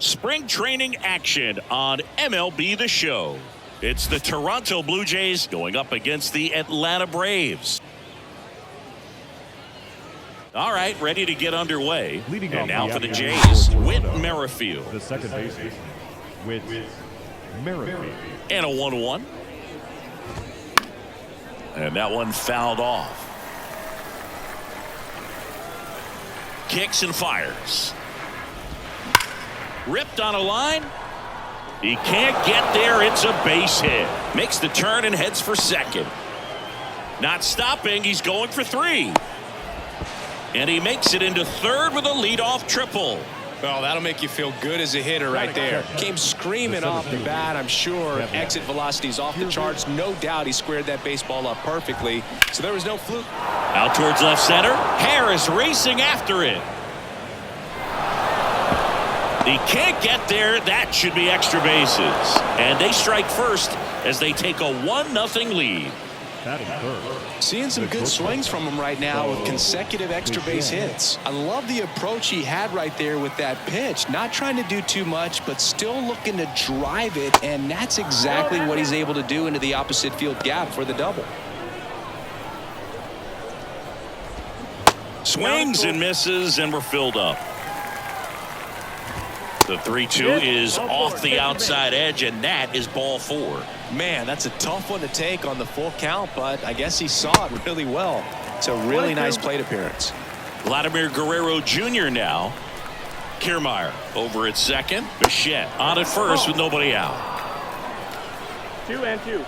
Spring training action on MLB The Show. It's the Toronto Blue Jays going up against the Atlanta Braves. All right, ready to get underway. And now for the Jays, Whit Merrifield. The second baseman, Whit Merrifield. And a 1-1. And that one fouled off. Kicks and fires. Ripped on a line. He can't get there. It's a base hit. Makes the turn and heads for second. Not stopping. He's going for three. And he makes it into third with a leadoff triple. Well, that'll make you feel good as a hitter right there. Came screaming off the bat, I'm sure. Exit velocity's off the charts. No doubt he squared that baseball up perfectly. So there was no fluke. Out towards left center. Harris racing after it. He can't get there. That should be extra bases. And they strike first as they take a 1-0 lead. Seeing some good swings from him right now with consecutive extra base hits. I love the approach he had right there with that pitch. Not trying to do too much, but still looking to drive it. And that's exactly what he's able to do into the opposite field gap for the double. Swings and misses, and we're filled up. The 3-2 is off the outside edge, and that is ball 4. Man, that's a tough one to take on the full count, but I guess he saw it really well. It's a really nice plate appearance. Vladimir Guerrero Jr. now. Kiermaier over at second. Bichette on at first with nobody out. 2-2.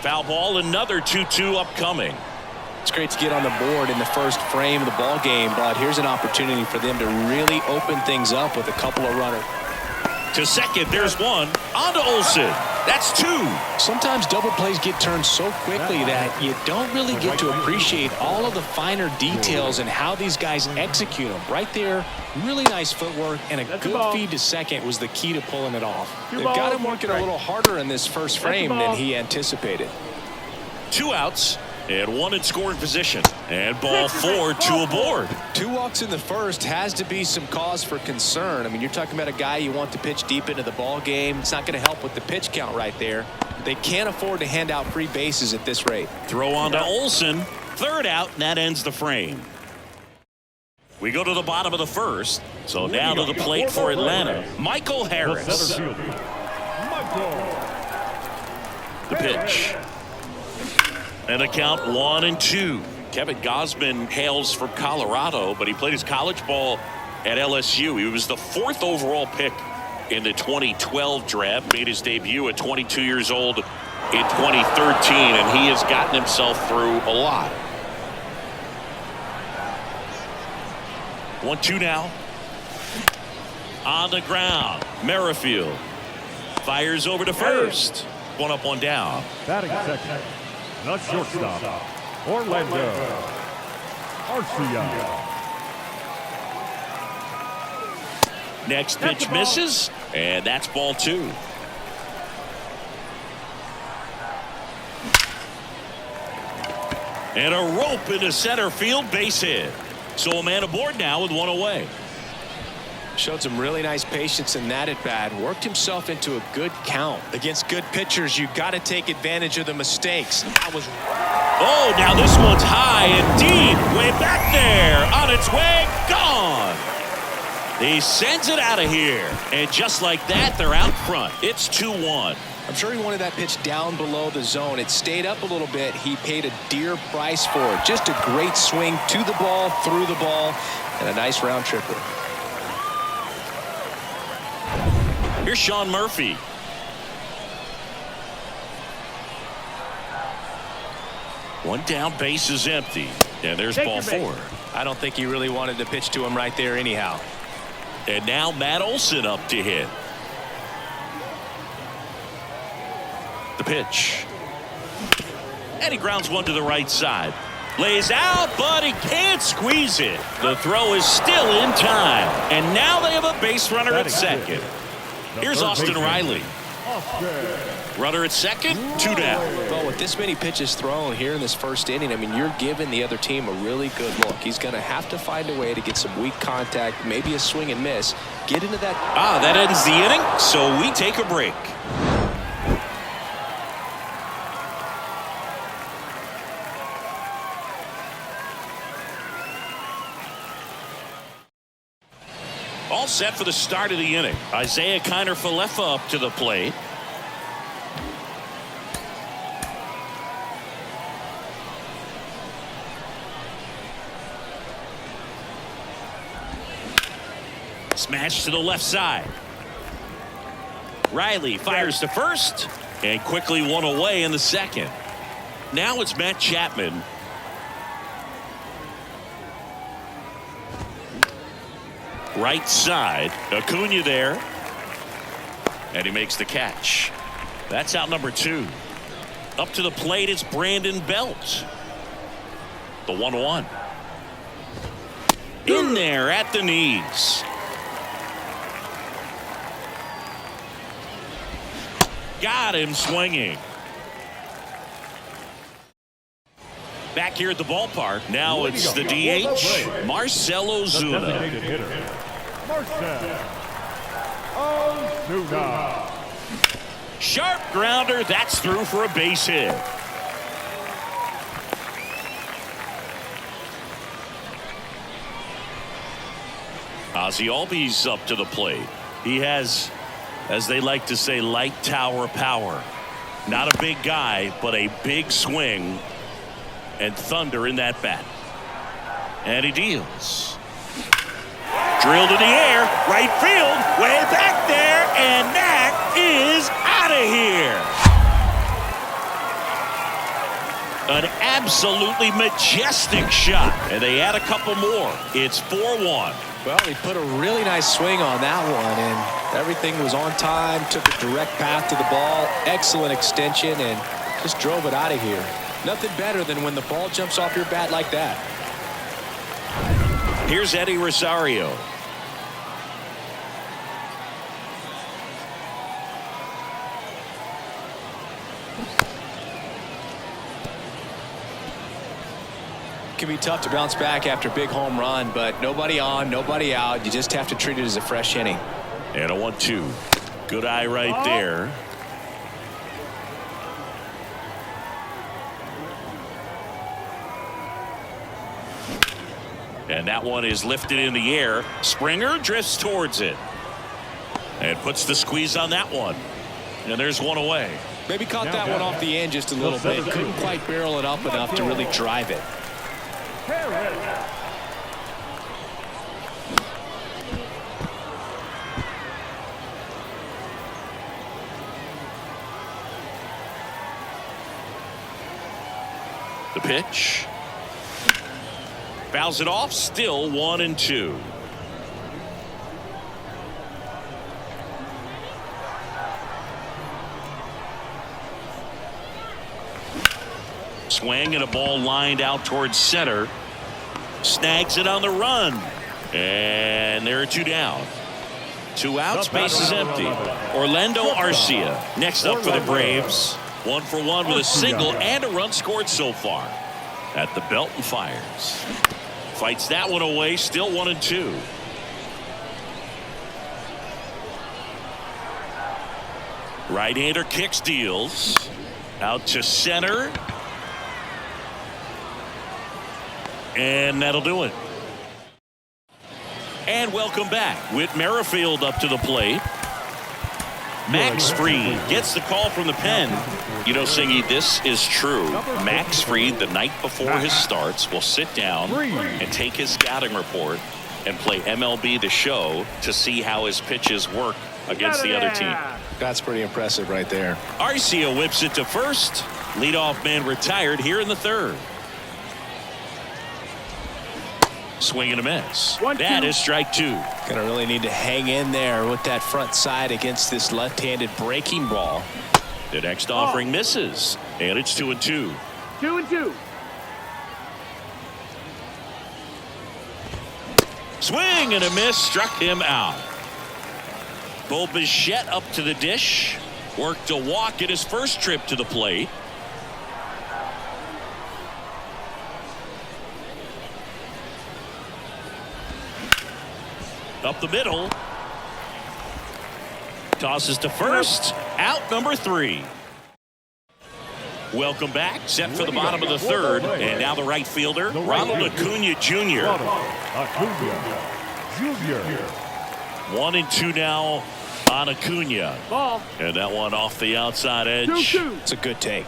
Foul ball, another 2-2 upcoming. It's great to get on the board in the first frame of the ball game, but here's an opportunity for them to really open things up with a couple of runners. To second, there's one. On to Olsen. That's 2. Sometimes double plays get turned so quickly that you don't really get to appreciate all of the finer details and how these guys execute them. Right there, really nice footwork, and a good feed to second was the key to pulling it off. They've got him working a little harder in this first frame than he anticipated. 2 outs. And 1 in scoring position. And ball 4, 2 aboard. 2 walks in the first has to be some cause for concern. I mean, you're talking about a guy you want to pitch deep into the ball game. It's not going to help with the pitch count right there. They can't afford to hand out free bases at this rate. Throw on to Olsen. 3rd out, and that ends the frame. We go to the bottom of the first. So now to the plate for Atlanta, Michael Harris. The pitch. And a count 1-2. Kevin Gausman hails from Colorado, but he played his college ball at LSU. He was the 4th overall pick in the 2012 draft. Made his debut at 22 years old in 2013, and he has gotten himself through a lot. 1-2 now. On the ground, Merrifield fires over to first. 1 up, 1 down. Batting second, the shortstop, Orlando Arcia. Next pitch misses, and that's ball 2. And a rope into center field, base hit. So a man aboard now with 1 away. Showed some really nice patience in that at bat. Worked himself into a good count. Against good pitchers, you got to take advantage of the mistakes. That was. Oh, now this one's high and deep. Way back there. On its way. Gone. He sends it out of here. And just like that, they're out front. It's 2-1. I'm sure he wanted that pitch down below the zone. It stayed up a little bit. He paid a dear price for it. Just a great swing to the ball, through the ball, and a nice round tripper. Here's Sean Murphy. One down, base is empty. And there's ball 4. I don't think he really wanted to pitch to him right there anyhow. And now Matt Olson up to hit. The pitch. And he grounds one to the right side. Lays out, but he can't squeeze it. The throw is still in time. And now they have a base runner at second. Here's Austin Riley. Runner at second, 2 down. Well, with this many pitches thrown here in this first inning, I mean, you're giving the other team a really good look. He's going to have to find a way to get some weak contact, maybe a swing and miss. Get into that. That ends the inning, so we take a break. All set for the start of the inning. Isaiah Kiner-Falefa up to the plate. Smash to the left side. Riley fires to first and quickly one away in the second. Now it's Matt Chapman. Right side, Acuna there, and he makes the catch. That's out number 2. Up to the plate is Brandon Belt. The 1-1. In there at the knees. Got him swinging. Back here at the ballpark. Now it's the DH, Marcell Ozuna. Sharp grounder. That's through for a base hit. Ozzie Albies up to the plate. He has, as they like to say, light tower power. Not a big guy, but a big swing and thunder in that bat. And he deals. Drilled in the air, right field, way back there, and that is out of here. An absolutely majestic shot, and they add a couple more. It's 4-1. Well, he put a really nice swing on that one, and everything was on time, took a direct path to the ball, excellent extension, and just drove it out of here. Nothing better than when the ball jumps off your bat like that. Here's Eddie Rosario. It can be tough to bounce back after a big home run, but nobody on, nobody out. You just have to treat it as a fresh inning. And a 1-2. Good eye right there. And that one is lifted in the air. Springer drifts towards it and puts the squeeze on that one. And there's one away. Maybe caught that one off the end just a little bit. Couldn't quite barrel it up enough to really drive it. The pitch. Fouls it off. Still 1-2. Swing and a ball lined out towards center. Snags it on the run. And there are 2 down. 2 outs. Base is empty. Orlando Arcia next up for the Braves. 1 for 1 with a single and a run scored so far. At the belt and fires. Fights that one away. Still 1-2. Right-hander kicks, deals. Out to center. And that'll do it. And welcome back. Whit Merrifield up to the plate. Max Fried gets the call from the pen. You know, Singy, this is true. Max Fried, the night before his starts, will sit down and take his scouting report and play MLB The Show to see how his pitches work against the other team. That's pretty impressive right there. Arcia whips it to first. Leadoff man retired here in the third. Swing and a miss. That is strike 2. Gonna really need to hang in there with that front side against this left-handed breaking ball. The next offering misses, and it's 2-2. 2-2. Swing and a miss, struck him out. Bo Bichette up to the dish. Worked a walk at his first trip to the plate. Up the middle. Tosses to first. Out number 3. Welcome back. Set for the bottom of the third. And now the right fielder, Ronald Acuna Jr. Acuna Jr. 1-2 now on Acuna. Ball. And that one off the outside edge. 2-2. It's a good take.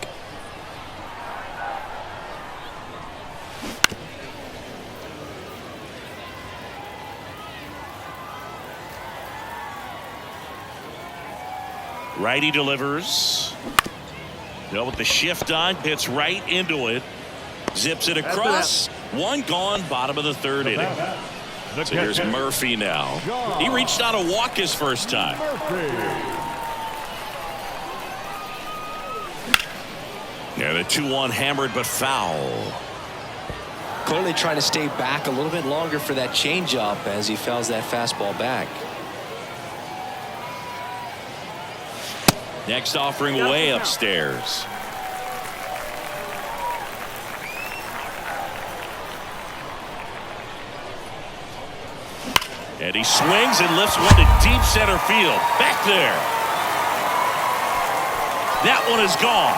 Righty delivers. With the shift on, hits right into it. Zips it across. One gone, bottom of the third inning. So here's Murphy now. He reached out a walk his first time. And a 2-1 hammered but foul. Clearly trying to stay back a little bit longer for that changeup as he fouls that fastball back. Next offering way upstairs. And he swings and lifts one to deep center field. Back there. That one is gone.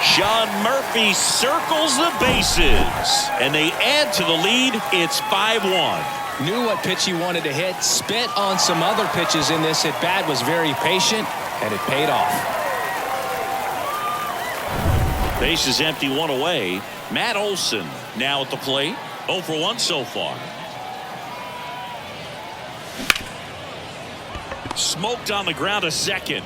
Sean Murphy circles the bases. And they add to the lead. It's 5-1. Knew what pitch he wanted to hit. Spent on some other pitches in this at bat. Was very patient. And it paid off. Base is empty, one away. Matt Olson now at the plate. 0 for 1 so far. Smoked on the ground a second.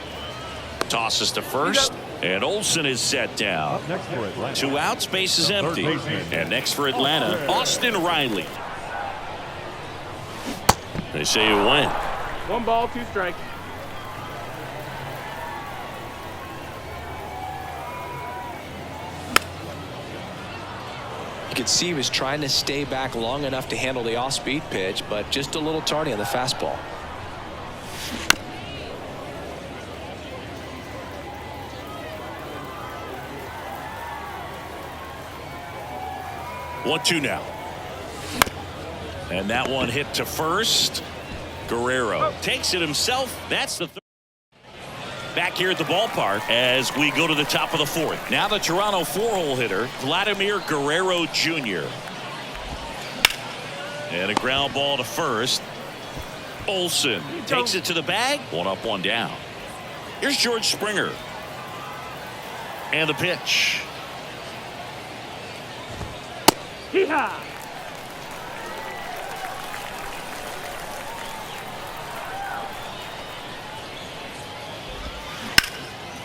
Tosses to first. And Olson is set down. 2 outs, base is empty. And next for Atlanta, Austin Riley. They say you win. 1 ball, 2 strikes. You could see he was trying to stay back long enough to handle the off-speed pitch, but just a little tardy on the fastball. One, 2 now. And that one hit to first. Guerrero takes it himself. That's the third. Back here at the ballpark as we go to the top of the 4th. Now the Toronto 4-hole hitter, Vladimir Guerrero Jr. And a ground ball to first. Olson takes it to the bag. 1 up, 1 down. Here's George Springer. And the pitch. Hee-haw.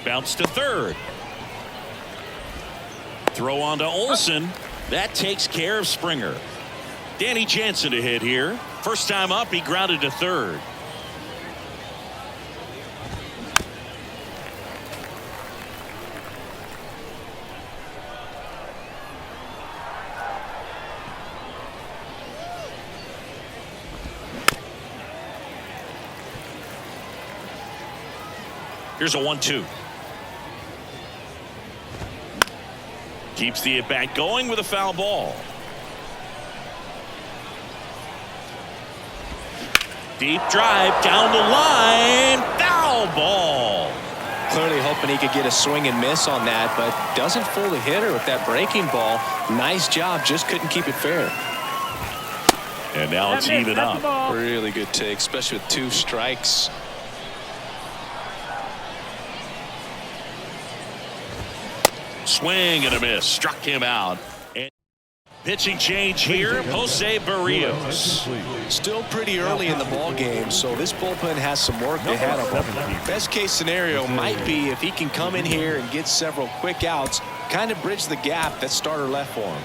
Bounce to third. Throw on to Olson. That takes care of Springer. Danny Jansen to hit here. First time up, he grounded to third. Here's a 1-2. Keeps the at-bat going with a foul ball. Deep drive down the line. Foul ball. Clearly hoping he could get a swing and miss on that, but doesn't fool the hitter with that breaking ball. Nice job, just couldn't keep it fair. And now it's even up. Really good take, especially with 2 strikes. Swing and a miss. Struck him out. And pitching change here, Jose Barrios. Still pretty early in the ball game, so this bullpen has some work ahead of him. Best case scenario might be if he can come in here and get several quick outs, kind of bridge the gap that starter left for him.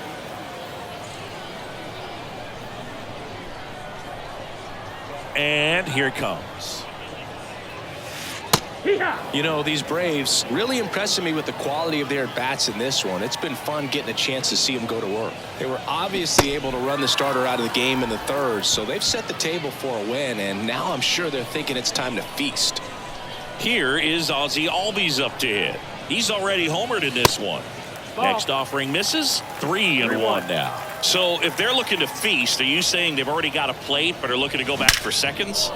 And here it comes. You know, these Braves really impressing me with the quality of their bats in this one. It's been fun getting a chance to see them go to work. They were obviously able to run the starter out of the game in the third, so they've set the table for a win, and now I'm sure they're thinking it's time to feast. Here is Ozzie Albies up to hit. He's already homered in this one. Next offering misses. 3-1 now. So if they're looking to feast, are you saying they've already got a plate but are looking to go back for seconds?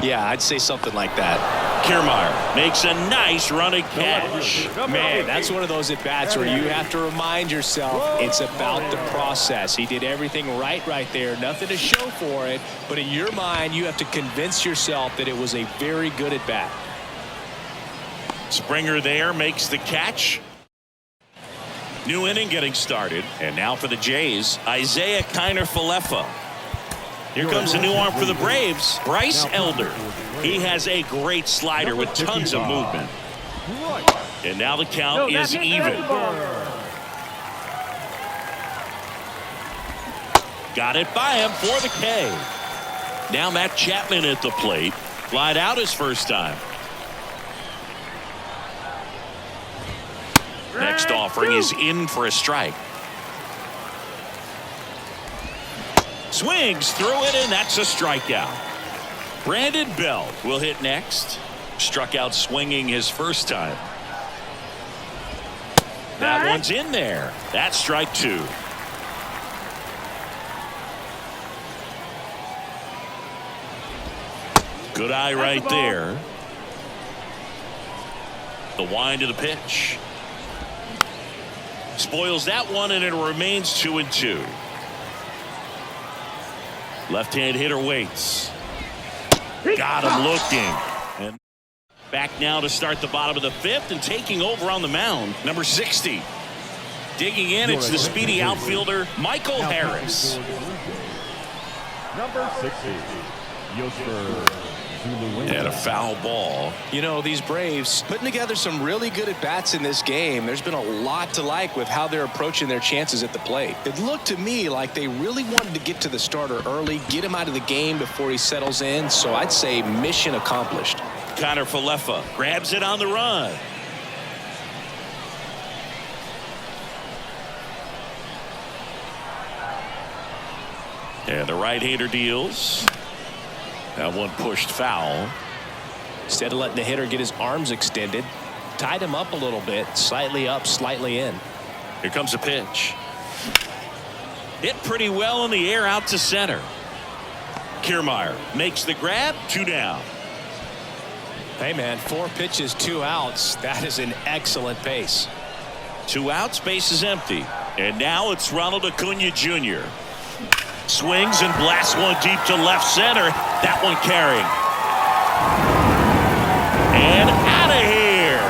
Yeah, I'd say something like that. Kiermaier makes a nice running catch. Man, that's one of those at-bats where you have to remind yourself it's about the process. He did everything right there. Nothing to show for it. But in your mind, you have to convince yourself that it was a very good at-bat. Springer there makes the catch. New inning getting started. And now for the Jays, Isaiah Kiner-Falefa. Here comes a new arm for the Braves, Bryce Elder. He has a great slider with tons of movement. And now the count is even. Got it by him for the K. Now Matt Chapman at the plate. Flied out his first time. Next offering is in for a strike. Swings through it, and that's a strikeout. Brandon Belt will hit next. Struck out swinging his first time. That one's in there. That's strike 2. Good eye right there. The wind of the pitch. Spoils that one, and it remains 2-2. Left-hand hitter waits. Got him looking. And back now to start the bottom of the 5th, and taking over on the mound, number 60. Digging in, it's the speedy outfielder, Michael Harris. Number 60, Yosfer. And a foul ball. You know, these Braves putting together some really good at-bats in this game. There's been a lot to like with how they're approaching their chances at the plate. It looked to me like they really wanted to get to the starter early, get him out of the game before he settles in. So I'd say mission accomplished. Kiner-Falefa grabs it on the run. And the right-hander deals. That one pushed foul. Instead of letting the hitter get his arms extended, tied him up a little bit, slightly up, slightly in. Here comes a pitch. Hit pretty well in the air out to center. Kiermaier makes the grab. 2 down. Hey, man, 4 pitches, 2 outs. That is an excellent pace. 2 outs, base is empty. And now it's Ronald Acuna Jr. Swings and blasts one deep to left center. That one carrying. And out of here.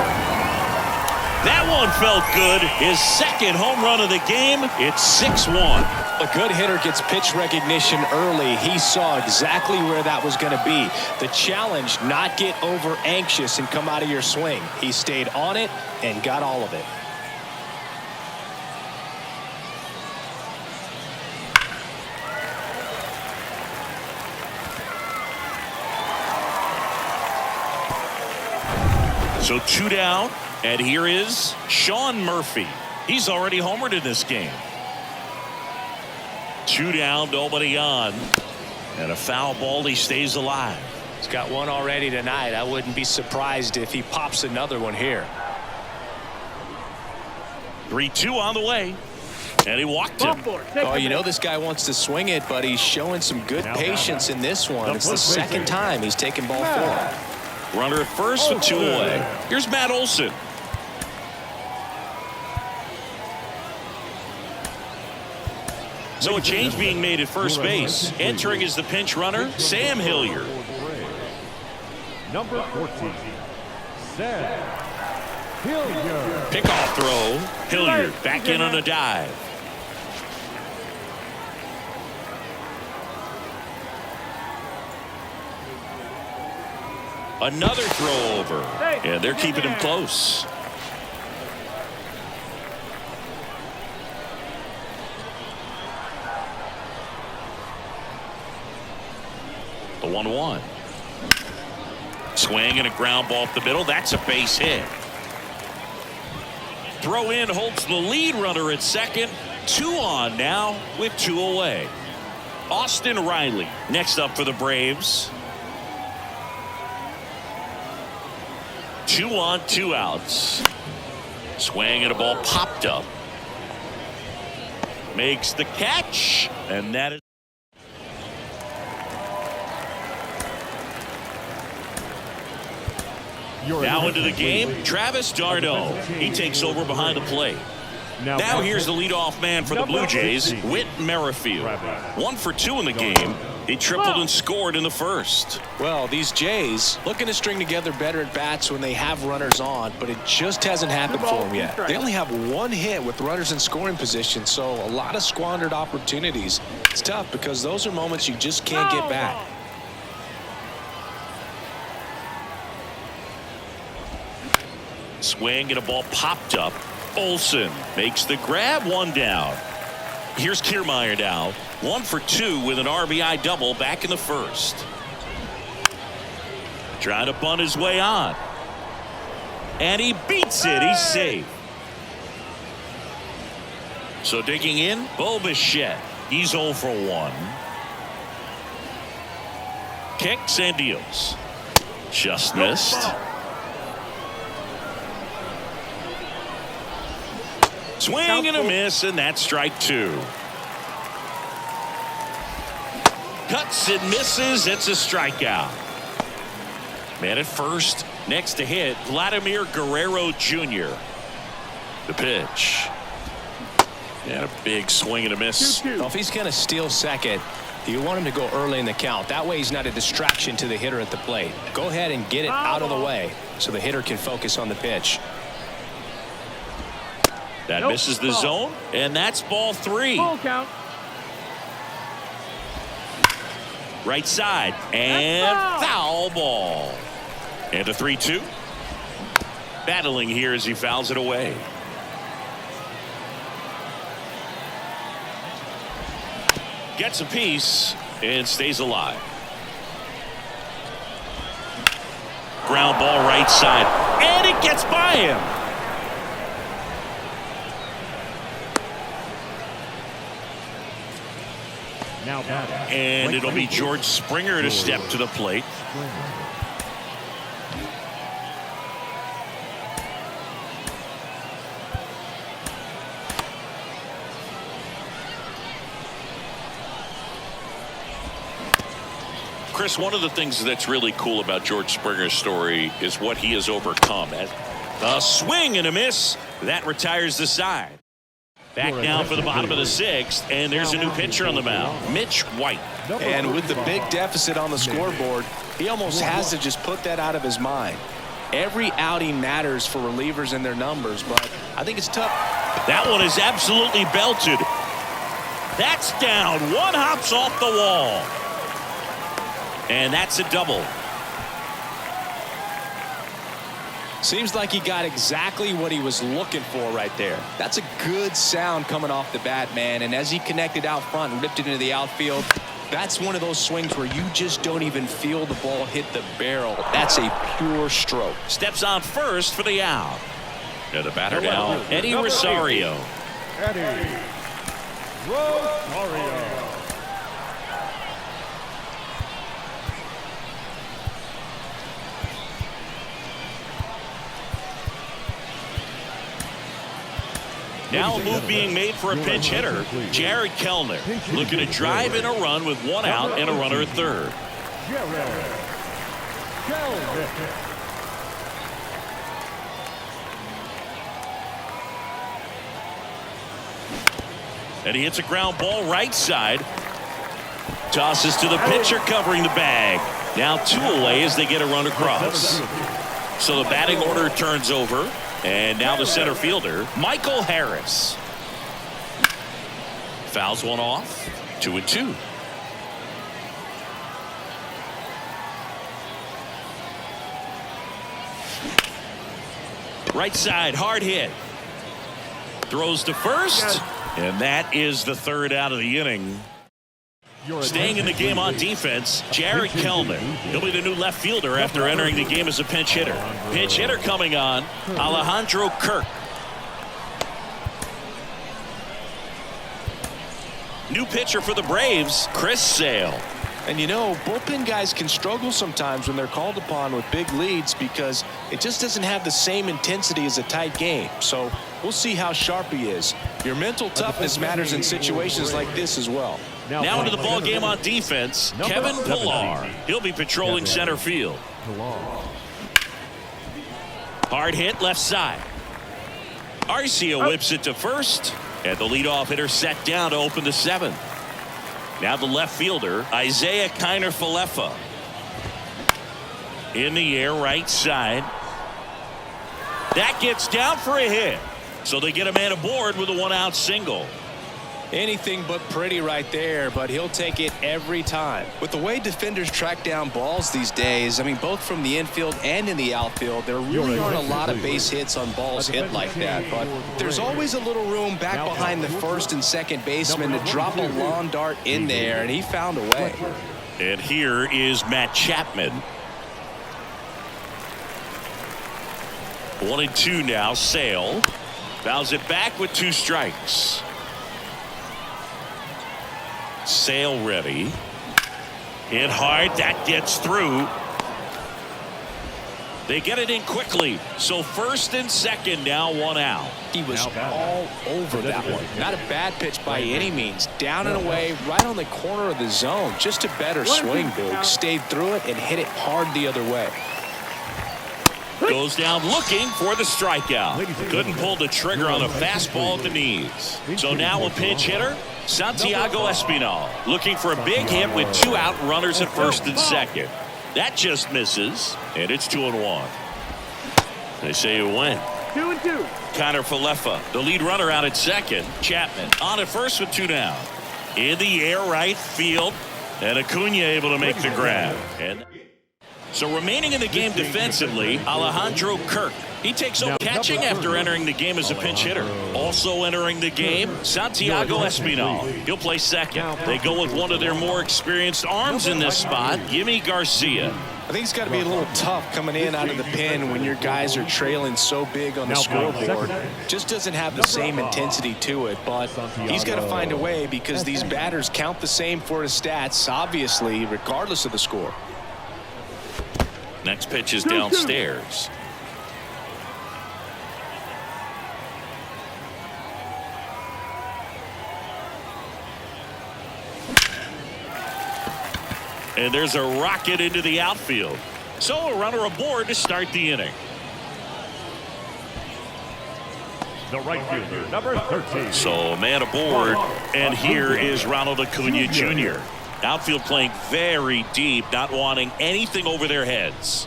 That one felt good. His second home run of the game. It's 6-1. A good hitter gets pitch recognition early. He saw exactly where that was going to be. The challenge, not get over anxious and come out of your swing. He stayed on it and got all of it. So 2 down, and here is Sean Murphy. He's already homered in this game. 2 down, nobody on. And a foul ball, he stays alive. He's got one already tonight. I wouldn't be surprised if he pops another one here. 3-2 on the way. And he walked him. Oh, you know this guy wants to swing it, but he's showing some good patience in this one. It's the second time he's taken ball 4. Runner at first with 2 away. Here's Matt Olson. So a change being made at first base. Entering is the pinch runner, Sam Hilliard. Number 14, Sam Hilliard. Pickoff throw. Hilliard back in on a dive. Another throw over. And they're keeping him close. The 1-1. Swing and a ground ball up the middle. That's a base hit. Throw in holds the lead runner at second. 2 on now with 2 away. Austin Riley next up for the Braves. 2 on, 2 outs. Swing and a ball popped up. Makes the catch, and that is. Now into the game, Travis d'Arnaud. He takes over behind the plate. Now here's the leadoff man for the Blue Jays, Whit Merrifield. 1 for 2 in the game. He tripled and scored in the first. Well, these Jays looking to string together better at bats when they have runners on, but it just hasn't happened for them yet. They only have 1 hit with runners in scoring position, so a lot of squandered opportunities. It's tough because those are moments you just can't get back. Swing and a ball popped up. Olsen makes the grab, 1 down. Here's Kiermaier now. 1 for 2 with an RBI double back in the first. Trying to bunt his way on. And he beats it. He's safe. So digging in, Bo Bichette. He's 0 for 1. Kicks and deals. Just missed. Swing and a miss, and that's strike 2. Cuts and misses. It's a strikeout. Man at first. Next to hit, Vladimir Guerrero Jr. The pitch. And a big swing and a miss. Well, if he's going to steal second, you want him to go early in the count. That way he's not a distraction to the hitter at the plate. Go ahead and get it out of the way so the hitter can focus on the pitch. That misses the zone, and that's ball 3. Full count. Right side, and foul ball. And a 3-2. Battling here as he fouls it away. Gets a piece and stays alive. Ground ball right side, and it gets by him. And it'll be George Springer to step to the plate. Chris, one of the things that's really cool about George Springer's story is what he has overcome. A swing and a miss. That retires the side. Back down for the bottom of the 6th, and there's a new pitcher on the mound, Mitch White. And with the big deficit on the scoreboard, he almost has to just put that out of his mind. Every outing matters for relievers and their numbers, but I think it's tough. That one is absolutely belted. That's down. 1 hops off the wall. And that's a double. Seems like he got exactly what he was looking for right there. That's a good sound coming off the bat, man. And as he connected out front and ripped it into the outfield, that's one of those swings where you just don't even feel the ball hit the barrel. That's a pure stroke. Steps on first for the out. And the batter now, Eddie Rosario. Eddie Rosario. Now a move being made for a pinch hitter, Jared Kellner, looking to drive in a run with 1 out and a runner at third. And he hits a ground ball right side. Tosses to the pitcher covering the bag. Now 2 away as they get a run across. So the batting order turns over. And now the center fielder, Michael Harris. Fouls one off. 2-2. Right side, hard hit. Throws to first. And that is the 3rd out of the inning. Staying in the game on defense, Jared Kellner. He'll be the new left fielder after entering the game as a pinch hitter. Pinch hitter coming on, Alejandro Kirk. New pitcher for the Braves, Chris Sale. And you know, bullpen guys can struggle sometimes when they're called upon with big leads because it just doesn't have the same intensity as a tight game. So we'll see how sharp he is. Your mental toughness matters in situations like this as well. Now into the ball game on defense, Kevin Pillar. He'll be patrolling center field. Hard hit left side. Arcia whips it to first, and the leadoff hitter set down to open the seventh. Now the left fielder, Isaiah Kiner-Falefa. In the air, right side. That gets down for a hit. So they get a man aboard with a one-out single. Anything but pretty right there, but he'll take it every time. With the way defenders track down balls these days, I mean, both from the infield and in the outfield, there really aren't a lot of base hits on balls hit like that. But there's always a little room back behind the first and second baseman to drop a lawn dart in there, and he found a way. And here is Matt Chapman. 1-2 now. Sale fouls it back with 2 strikes. Sale ready. Hit hard. That gets through. They get it in quickly. So first and second now, 1 out. He was all over that one. Not a bad pitch by any means. Down and away, right on the corner of the zone. Just a better swing, Boog. Stayed through it and hit it hard the other way. Goes down looking for the strikeout. Couldn't pull the trigger on a fastball at the knees. So now a pinch hitter, Santiago Espinal, looking for a big hit with 2 out runners at first and second. That just misses, and it's 2-1. They say it went. 2-2. Kiner-Falefa, the lead runner out at second. Chapman on at first with 2 down. In the air, right field, and Acuna able to make the grab. And so remaining in the game defensively, Alejandro Kirk. He takes over catching after entering the game as a pinch hitter. Also entering the game, Santiago Espinal. He'll play second. They go with one of their more experienced arms in this spot, Yimi Garcia. I think it's got to be a little tough coming in out of the pen when your guys are trailing so big on the scoreboard. Just doesn't have the same intensity to it, but he's got to find a way because these batters count the same for his stats, obviously, regardless of the score. Next pitch is downstairs. And there's a rocket into the outfield. So a runner aboard to start the inning. The right fielder, number 13. So a man aboard, and here is Ronald Acuna Jr. Outfield playing very deep, not wanting anything over their heads.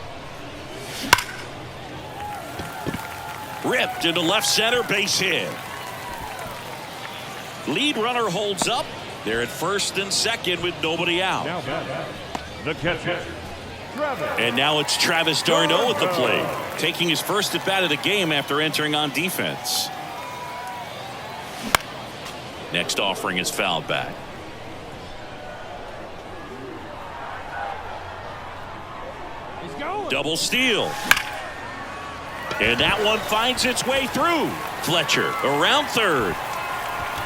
Ripped into left center, base hit. Lead runner holds up. They're at first and second with nobody out. Now the catcher, And now it's Travis d'Arnaud at the plate, taking his first at bat of the game after entering on defense. Next offering is fouled back. Double steal. And that one finds its way through. Fletcher around third.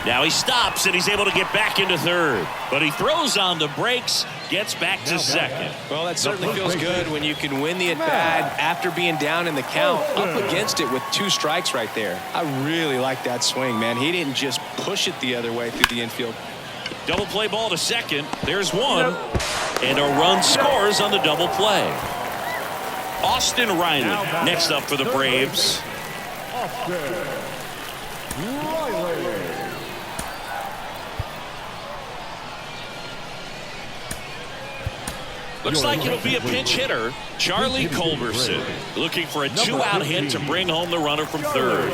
Now he stops and he's able to get back into third. But he throws on the brakes, gets back to second. Well, that certainly feels good when you can win the at-bat after being down in the count, up against it with 2 strikes right there. I really like that swing, man. He didn't just push it the other way through the infield. Double play ball to second. There's one. And a run scores on the double play. Austin Riley next up for the Braves. Looks like it'll be a pinch hitter, Charlie Culberson, looking for a 2-out hit to bring home the runner from third.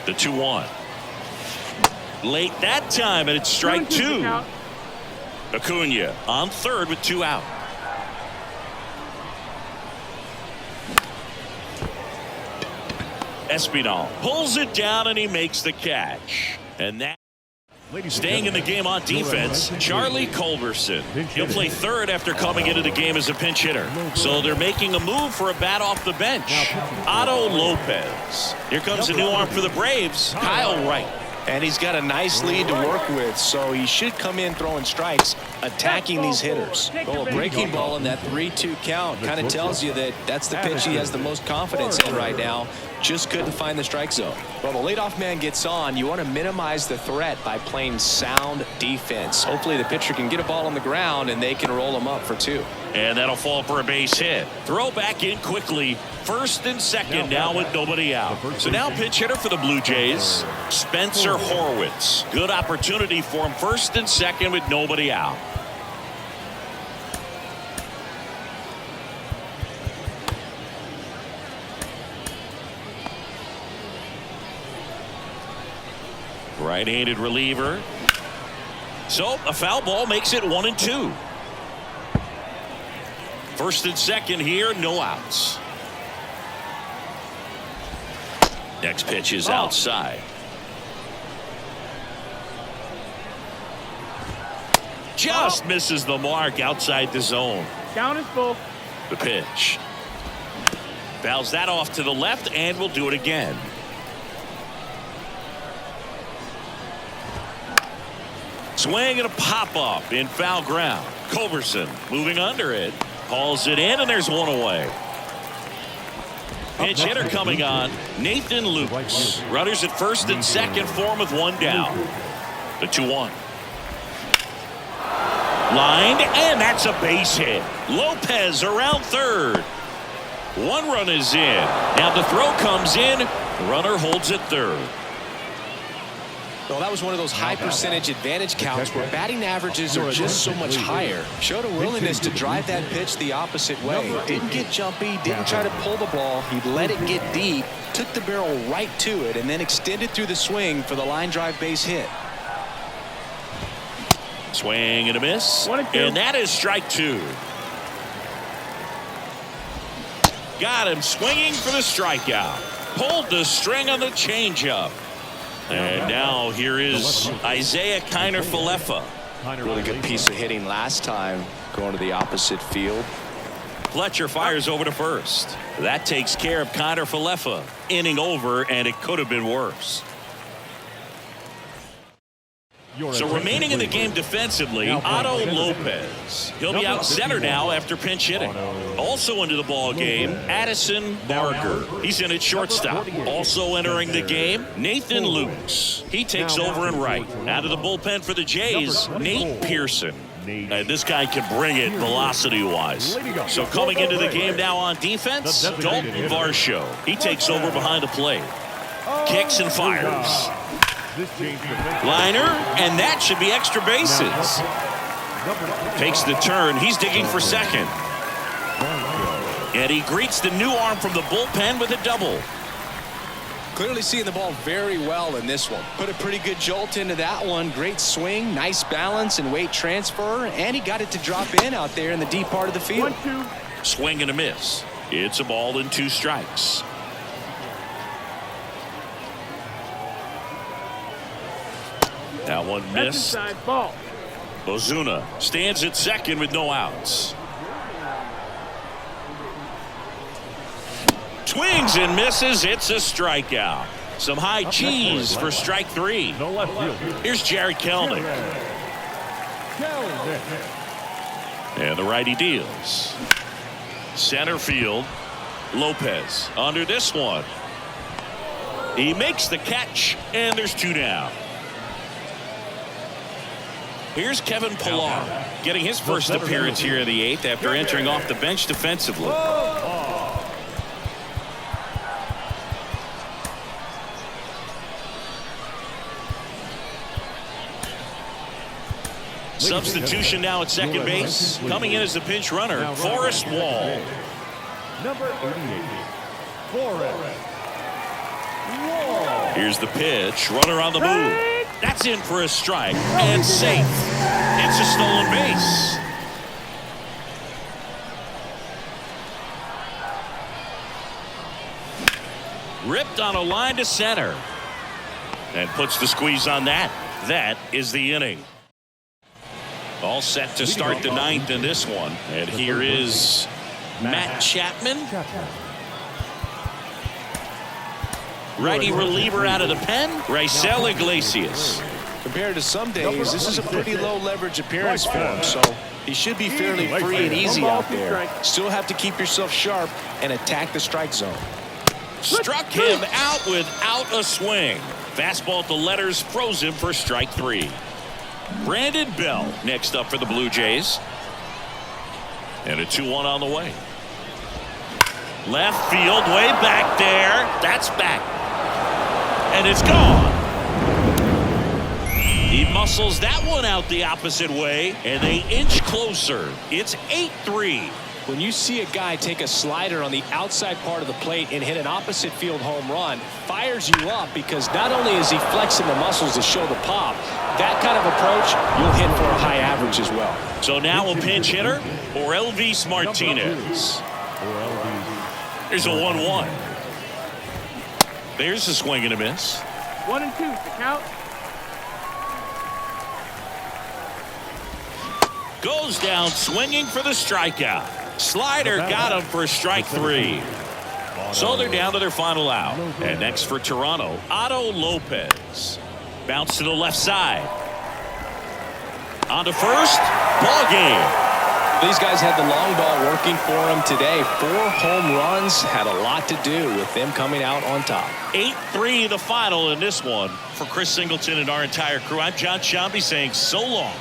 The 2-1. Late that time, and it's strike 2. Acuna on third with 2 out. Espinal pulls it down and he makes the catch. And that Staying in the game on defense, Charlie Culberson. He'll play third after coming into the game as a pinch hitter. So they're making a move for a bat off the bench. Otto Lopez. Here comes a new arm for the Braves, Kyle Wright. And he's got a nice lead to work with, so he should come in throwing strikes, attacking these hitters. Well, a breaking ball in that 3-2 count kind of tells you that that's the pitch he has the most confidence in right now. Just couldn't find the strike zone. Well, the leadoff man gets on. You want to minimize the threat by playing sound defense. Hopefully the pitcher can get a ball on the ground and they can roll him up for 2. And that'll fall for a base hit. Throw back in quickly. First and second now with nobody out. So now pinch hitter for the Blue Jays, Spencer Horwitz. Good opportunity for him. First and second with nobody out. Right-handed reliever. So a foul ball makes it 1-2. First and second here, no outs. Next pitch is outside. Just misses the mark outside the zone. Count is full. The pitch. Fouls that off to the left and will do it again. Swing and a pop-up in foul ground. Culberson moving under it. Hauls it in, and there's one away. Pinch hitter coming on, Nathan Lukes. Runners at first and second for him with one down. The 2-1. Lined, and that's a base hit. Lopez around third. One run is in. Now the throw comes in. The runner holds it third. Well, that was one of those high percentage advantage counts where batting averages are just so much higher. Showed a willingness to drive that pitch the opposite way. Didn't get jumpy, didn't try to pull the ball. He let it get deep, took the barrel right to it, and then extended through the swing for the line drive base hit. Swing and a miss. And that is strike 2. Got him swinging for the strikeout. Pulled the string on the changeup. And now here is Isaiah Kiner-Falefa. Really good piece of hitting last time, going to the opposite field. Fletcher fires over to first. That takes care of Kiner-Falefa. Inning over, and it could have been worse. So remaining in the game defensively, Otto Lopez. He'll be out center now after pinch hitting. Also into the ball game, Addison Barker. He's in at shortstop. Also entering the game, Nathan Lukes. He takes over in right. Out of the bullpen for the Jays, Nate Pearson. And this guy can bring it velocity-wise. So coming into the game now on defense, Dalton Varsho. He takes over behind the plate. Kicks and fires. Liner, and that should be extra bases. Takes the turn. He's digging for second. And he greets the new arm from the bullpen with a double. Clearly seeing the ball very well in this one. Put a pretty good jolt into that one. Great swing, nice balance and weight transfer. And he got it to drop in out there in the deep part of the field. 1-2. Swing and a miss. It's a ball and 2 strikes. That one missed. That's inside ball. Ozuna stands at second with no outs. Swings and misses. It's a strikeout. Some high cheese for strike 3. Here's Jared Kelnick. And the righty deals. Center field. Lopez under this one. He makes the catch, and there's 2 down. Here's Kevin Pillar getting his first appearance here in the 8th after entering off the bench defensively. Substitution now at second base. Coming in as the pinch runner, Forrest Wall. Number 88, Forrest Wall. Here's the pitch. Runner on the move. That's in for a strike and safe. It's a stolen base. Ripped on a line to center. And puts the squeeze on that. That is the inning. All set to start the ninth in this one. And here is Matt Chapman. Righty reliever out of the pen, Raisel Iglesias. Compared to some days, this is a pretty low leverage appearance for him, so he should be fairly free and easy out there. Still have to keep yourself sharp and attack the strike zone. Struck him out without a swing. Fastball at the letters, froze him for strike 3. Brandon Bell next up for the Blue Jays. And a 2-1 on the way. Left field, way back there. That's back. And it's gone. He muscles that one out the opposite way, and they inch closer. It's 8-3. When you see a guy take a slider on the outside part of the plate and hit an opposite field home run, fires you up because not only is he flexing the muscles to show the pop, that kind of approach, you'll hit for a high average as well. So now a pinch hitter for Elvis Martinez. Here's a 1-1. There's a swing and a miss. 1-2 to count. Goes down swinging for the strikeout. Slider got him for strike 3. So they're down to their final out. And next for Toronto, Otto Lopez. Bounce to the left side. On to first. Ball game. These guys had the long ball working for them today. 4 home runs had a lot to do with them coming out on top. 8-3 the final in this one. For Chris Singleton and our entire crew, I'm John Shambi saying so long.